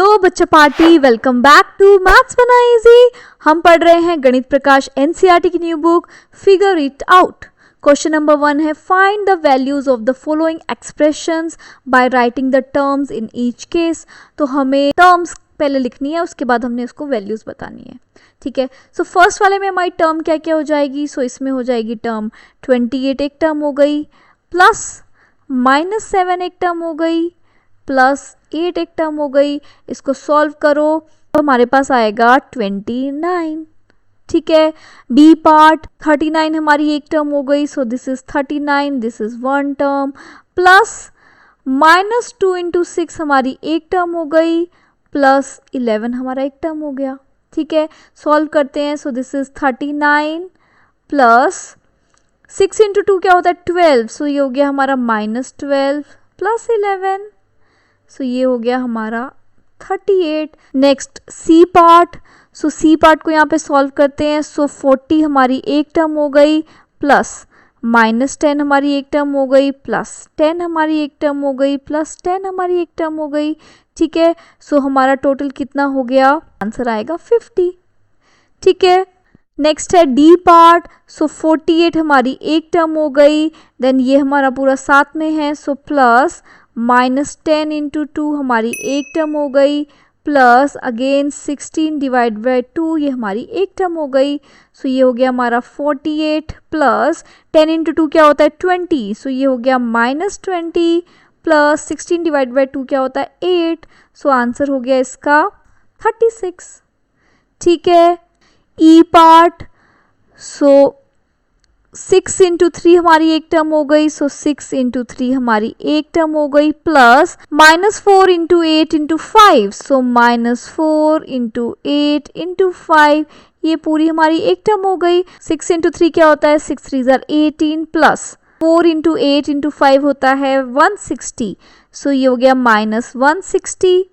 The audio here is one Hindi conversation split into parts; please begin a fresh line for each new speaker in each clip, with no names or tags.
हेलो बच्चा party, welcome back to maths बना इजी। हम पढ़ रहे हैं गणित प्रकाश एनसीईआरटी की new book figure it out. Question number 1 है find the values of the following expressions by writing the terms in each case. तो हमें टर्म्स पहले लिखनी है, उसके बाद हमने उसको वैल्यूज बतानी है। ठीक है, सो फर्स्ट वाले में हमारी टर्म क्या क्या हो जाएगी। सो इसमें हो जाएगी टर्म 28 एक टर्म हो गई, प्लस -7 एक टर्म हो गई, प्लस 8 एक टर्म हो गई। इसको सॉल्व करो तो हमारे पास आएगा 29। ठीक है, बी पार्ट 39 हमारी एक टर्म हो गई। So this is 39, this is one term, plus -2 × 6 हमारी एक टर्म हो गई, प्लस 11 हमारा एक टर्म हो गया। ठीक है, सॉल्व करते हैं। सो दिस इज 39 प्लस 6 × 2 क्या होता है 12। सो ये हो गया हमारा -12 प्लस 11। सो ये हो गया हमारा 38। Next c part. So c part को यहाँ पे सॉल्व करते हैं। सो 40 हमारी एक टर्म हो गई, प्लस -10 हमारी एक टर्म हो गई, प्लस 10 हमारी एक टर्म हो गई, प्लस 10 हमारी एक टर्म हो गई। ठीक है, सो हमारा टोटल कितना हो गया, आंसर आएगा 50। ठीक है, नेक्स्ट है डी पार्ट। सो 48 हमारी एक टर्म हो गई, देन ये हमारा पूरा साथ में है। सो प्लस -10 × 2 हमारी एक टर्म हो गई, प्लस अगेन 16/2 ये हमारी एक टर्म हो गई। सो ये हो गया हमारा 48 प्लस 10 × 2 क्या होता है 20। सो ये हो गया -20 प्लस 16/2 क्या होता है 8। सो आंसर हो गया इसका 36। ठीक है, ई पार्ट। सो 6 × 3 हमारी एक टर्म हो गई। सो 6 × 3 हमारी एक टर्म हो गई, प्लस -4 × 8 × 5। सो -4 × 8 × 5 ये पूरी हमारी एक टर्म हो गई। 6 × 3 क्या होता है 6 3 18 प्लस 4 × 8 × 5 होता है 160। सो ये हो गया -160।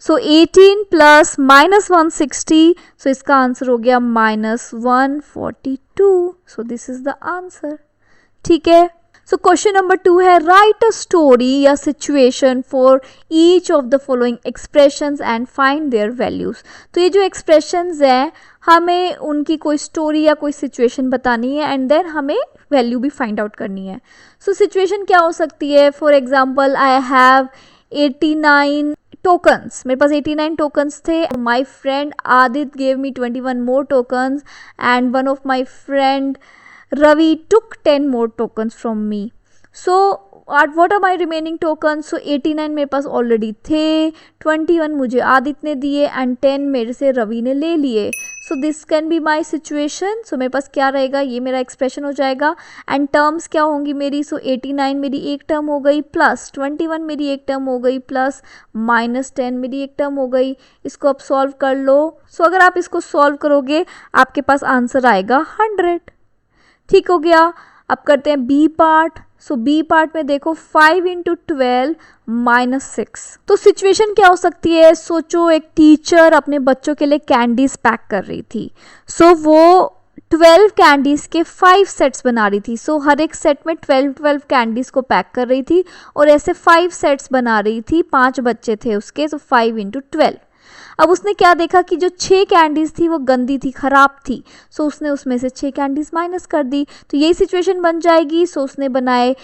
सो 18 प्लस -160, सो इसका आंसर हो गया -142। So this is the answer. ठीक है, सो क्वेश्चन नंबर 2 है राइट अ स्टोरी या situation for each of the following expressions and find there values. तो ये जो एक्सप्रेशंस हैं हमें उनकी कोई स्टोरी या कोई सिचुएशन बतानी है एंड देन हमें वैल्यू भी फाइंड आउट करनी है। सो सिचुएशन क्या हो सकती है, for example I have 89 tokens, मेरे पास 89 टोकन्स थे। My friend Aditya gave me 21 more tokens and one of my friend Ravi took 10 more tokens from me. So what are my remaining tokens. So 89 मेरे पास ऑलरेडी थे, 21 मुझे आदित्य ने दिए एंड 10 मेरे से रवि ने ले लिए। So this can be my situation. So मेरे पास क्या रहेगा, ये मेरा एक्सप्रेशन हो जाएगा एंड टर्म्स क्या होंगी मेरी। सो 89 मेरी एक टर्म हो गई, प्लस 21 मेरी एक टर्म हो गई, प्लस -10 मेरी एक टर्म हो गई। इसको आप सॉल्व कर लो। सो अगर आप इसको सॉल्व करोगे आपके पास आंसर आएगा 100। ठीक हो गया, अब करते हैं बी पार्ट। सो बी पार्ट में देखो 5 × 12 -6। तो सिचुएशन क्या हो सकती है, सोचो एक टीचर अपने बच्चों के लिए कैंडीज पैक कर रही थी। सो वो 12 कैंडीज के 5 सेट्स बना रही थी। सो हर एक सेट में 12 कैंडीज को पैक कर रही थी और ऐसे 5 सेट्स बना रही थी। 5 बच्चे थे उसके, तो 5 × 12। अब उसने क्या देखा कि जो 6 कैंडीज थी वो गंदी थी, खराब थी। सो उसने उसमें से 6 कैंडीज माइनस कर दी, तो यही सिचुएशन बन जाएगी। सो उसने बनाए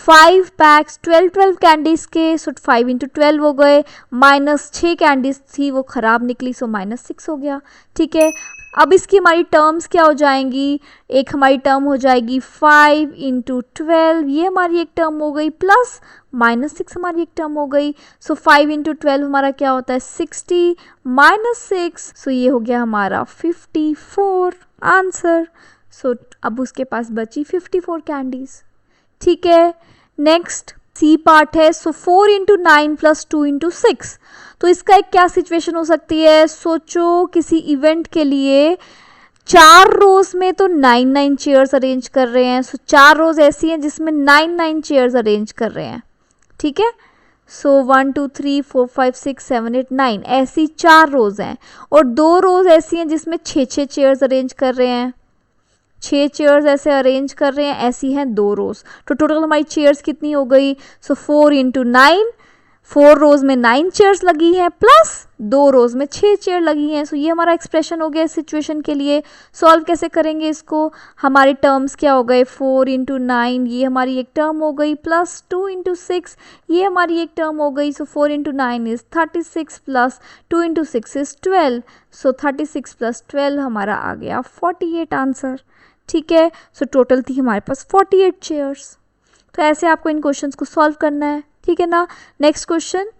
5 पैक्स 12 कैंडीज के। सो 5 × 12 हो गए, माइनस 6 कैंडीज थी वो खराब निकली, सो -6 हो गया। ठीक है, अब इसकी हमारी टर्म्स क्या हो जाएंगी, एक हमारी टर्म हो जाएगी 5 × 12, ये हमारी एक टर्म हो गई, प्लस -6 हमारी एक टर्म हो गई। सो 5 × 12 हमारा क्या होता है 60 -6, सो ये हो गया हमारा 54 आंसर। सो अब उसके पास बची 54 कैंडीज। ठीक है, नेक्स्ट सी पार्ट है। सो 4 × 9 + 2 × 6। तो इसका एक क्या सिचुएशन हो सकती है, सोचो किसी इवेंट के लिए 4 रोज में तो 9 चेयर्स अरेंज कर रहे हैं। सो 4 रोज ऐसी हैं जिसमें 9 चेयर्स अरेंज कर रहे हैं। ठीक है, सो 1 2 3 4 5 6 7 8 9 ऐसी 4 रोज हैं और 2 रोज ऐसी हैं जिसमें 6 चेयर्स अरेंज कर रहे हैं। 6 चेयर्स ऐसे अरेंज कर रहे हैं, ऐसी हैं 2 रोज। तो टोटल हमारी चेयर्स कितनी हो गई। सो 4 × 9 4 रोज में 9 चेयर्स लगी हैं प्लस 2 रोज में 6 चेयर लगी हैं। सो ये हमारा एक्सप्रेशन हो गया इस सिचुएशन के लिए। सॉल्व कैसे करेंगे इसको, हमारे टर्म्स क्या हो गए, 4 इंटू 9 ये हमारी एक टर्म हो गई, प्लस 2 इंटू 6 ये हमारी एक टर्म हो गई। So 4 into 9 is 36 plus 2 into 6 is 12। So 36 plus 12 हमारा आ गया 48 आंसर। ठीक है, सो टोटल थी हमारे पास 48 चेयर्स। तो ऐसे आपको इन क्वेश्चंस को सॉल्व करना है। ठीक है ना। नेक्स्ट क्वेश्चन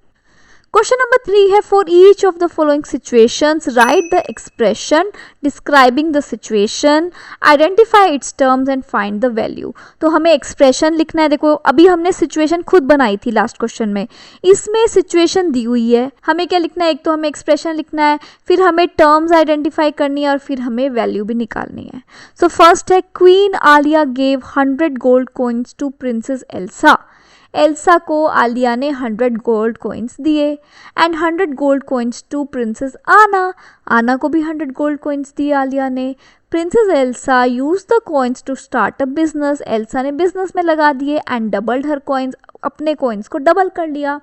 नंबर 3 है, for each of the following situations right the expression describing the situation, identify it's terms and find the value. तो हमें एक्सप्रेशन लिखना है। देखो अभी हमने सिचुएशन खुद बनाई थी लास्ट क्वेश्चन में, इसमें सिचुएशन दी हुई है, हमें क्या लिखना है, एक तो हमें एक्सप्रेशन लिखना है, फिर हमें टर्म्स आइडेंटिफाई करनी है और फिर हमें वैल्यू भी निकालनी है। सो फर्स्ट है, queen Alia gave 100 gold coins to princess Elsa. Elsa को आलिया ने 100 गोल्ड कॉइन्स दिए and 100 gold coins to princess Anna. Anna को भी 100 गोल्ड कॉइन्स दिए आलिया ने। Princess Elsa use the coins to start a business. Elsa ने बिजनेस में लगा दिए एंड डबल्ड हर कॉइन्स, अपने कॉइन्स को डबल कर लिया।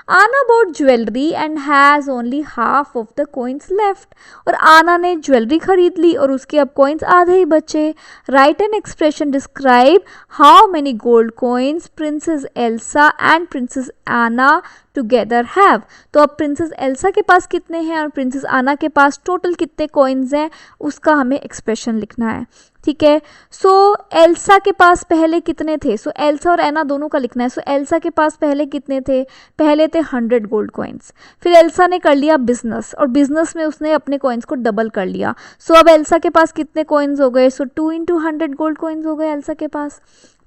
Anna bought jewellery and has only half of the coins left. और आना ने ज्वेलरी खरीद ली और उसके अब कॉइन्स आधे ही बचे। Right an expression describe how many gold coins princess Elsa and princess आना टुगेदर हैव। तो अब प्रिंसेस एल्सा के पास कितने हैं और प्रिंसेस आना के पास टोटल कितने कॉइन्स हैं, उसका हमें एक्सप्रेशन लिखना है। ठीक है, सो एल्सा के पास पहले कितने थे, सो एल्सा और एना दोनों का लिखना है। सो एल्सा के पास पहले कितने थे, पहले थे 100 गोल्ड कॉइन्स। फिर एल्सा ने कर लिया बिजनेस और बिजनेस में उसने अपने कॉइन्स को डबल कर लिया। सो अब एल्सा के पास कितने कॉइन्स हो गए, सो 2 इंटू 100 गोल्ड कॉइन्स हो गए एल्सा के पास।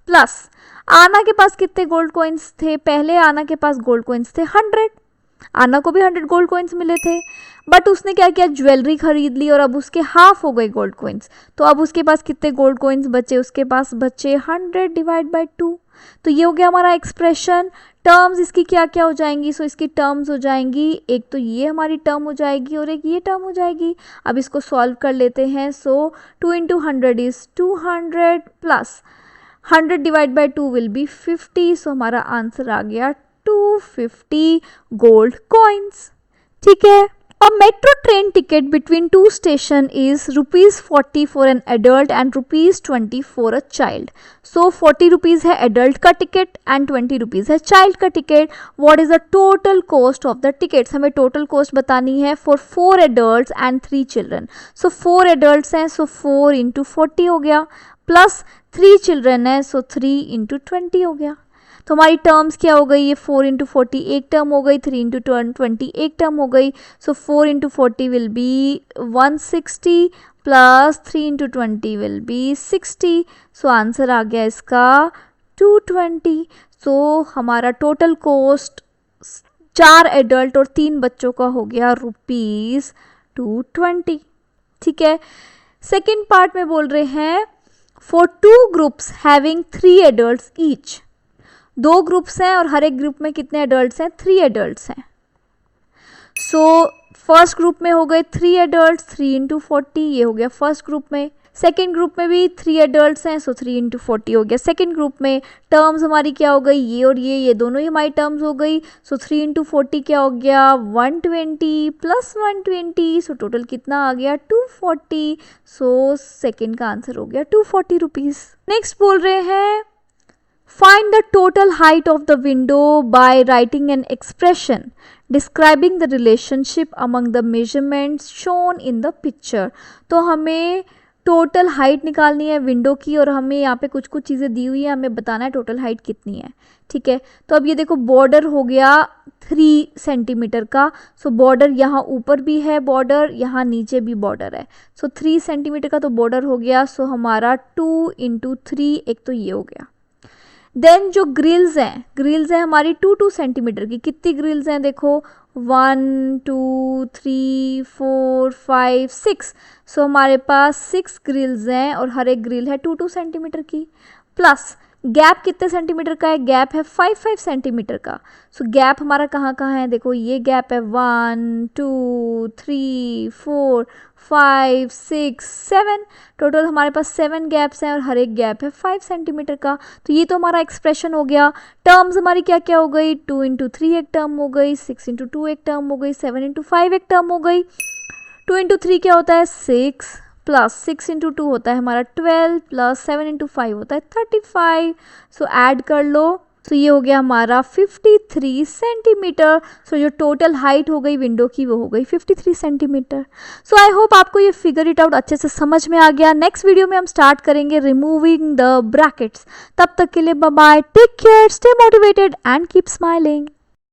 प्लस आना के पास कितने गोल्ड कॉइन्स थे, पहले आना के पास गोल्ड कॉइन्स थे 100। आना को भी 100 गोल्ड कॉइन्स मिले थे, बट उसने क्या किया, ज्वेलरी खरीद ली और अब उसके हाफ हो गए गोल्ड कॉइन्स। तो अब उसके पास कितने गोल्ड कॉइन्स बचे, उसके पास बचे 100 डिवाइड बाई 2। तो ये हो गया हमारा एक्सप्रेशन। टर्म्स इसकी क्या क्या हो जाएंगी, सो इसकी टर्म्स हो जाएंगी, एक तो ये हमारी टर्म हो जाएगी और एक ये टर्म हो जाएगी। अब इसको सॉल्व कर लेते हैं। सो 2 into 100 is 200 plus 100 divide by 2 will be 50। सो हमारा आंसर आ गया 250 गोल्ड कॉइन्स। ठीक है। A metro train ticket between two stations is ₹40 for an adult and ₹20 for a child. So 40 rupees है adult का ticket and 20 rupees है child का ticket. What is the total cost of the tickets? हमें total cost बतानी है for 4 adults and 3 children. So 4 adults हैं, so 4 into 40 हो गया, plus 3 children है, so 3 into 20 हो गया। तो हमारी टर्म्स क्या हो गई, ये 4 इंटू 40 एक टर्म हो गई, 3 इंटू 20 एक टर्म हो गई। So 4 into 40 will be 160 plus 3 into 20 will be 60। So answer आ गया इसका 220। सो हमारा टोटल कॉस्ट 4 एडल्ट और 3 बच्चों का हो गया ₹220। ठीक है। सेकेंड पार्ट में बोल रहे हैं for 2 groups having 3 adult each. 2 groups हैं और हर एक ग्रुप में कितने एडल्ट्स हैं, 3 एडल्ट्स हैं। सो फर्स्ट ग्रुप में हो गए 3 एडल्ट्स, 3 इंटू 40 ये हो गया फर्स्ट ग्रुप में। सेकेंड ग्रुप में भी 3 एडल्ट्स हैं, सो 3 इंटू 40 हो गया सेकेंड ग्रुप में। टर्म्स हमारी क्या हो गई, ये और ये दोनों ही हमारी टर्म्स हो गई। सो 3 इंटू 40 क्या हो गया, 120 प्लस 120, सो टोटल कितना आ गया 240। सो सेकेंड का आंसर हो गया 240 रुपीज़। नेक्स्ट बोल रहे हैं find the total height of the window by writing an expression describing the relationship among the measurements shown in the picture। तो हमें टोटल हाइट निकालनी है विंडो की और हमें यहाँ पे कुछ कुछ चीज़ें दी हुई है, हमें बताना है टोटल हाइट कितनी है। ठीक है, तो अब ये देखो बॉर्डर हो गया 3 सेंटीमीटर का। सो बॉर्डर यहाँ ऊपर भी है, बॉर्डर यहाँ नीचे भी बॉर्डर है। सो 3 सेंटीमीटर का तो बॉर्डर हो गया। सो हमारा 2 इंटू 3 एक तो ये हो गया। देन जो ग्रिल्स हैं हमारी 2 सेंटीमीटर की। कितनी ग्रिल्स हैं देखो, 1 2 3 4 5 6। सो हमारे पास 6 ग्रिल्स हैं और हर एक ग्रिल है 2 सेंटीमीटर की। प्लस गैप कितने सेंटीमीटर का है, गैप है 5 सेंटीमीटर का। सो गैप हमारा कहाँ कहाँ है, देखो ये गैप है 1 2 3 4 5 6 7, टोटल हमारे पास 7 गैप्स हैं और हर एक गैप है 5 सेंटीमीटर का। तो ये तो हमारा एक्सप्रेशन हो गया। टर्म्स हमारी क्या क्या हो गई, 2 इंटू 3 एक टर्म हो गई, 6 इंटू 2 एक टर्म हो गई, 7 इंटू 5 एक टर्म हो गई। 2 इंटू 3 क्या होता है 6, प्लस 6 इंटू 2 होता है हमारा 12, प्लस 7 इंटू 5 होता है 35। सो ऐड कर लो, तो ये हो गया हमारा 53 सेंटीमीटर। सो जो टोटल हाइट हो गई विंडो की वो हो गई 53 सेंटीमीटर। सो आई होप आपको ये फिगर इट आउट अच्छे से समझ में आ गया। नेक्स्ट वीडियो में हम स्टार्ट करेंगे रिमूविंग द ब्रैकेट्स। तब तक के लिए bye bye, take care, stay motivated and keep smiling.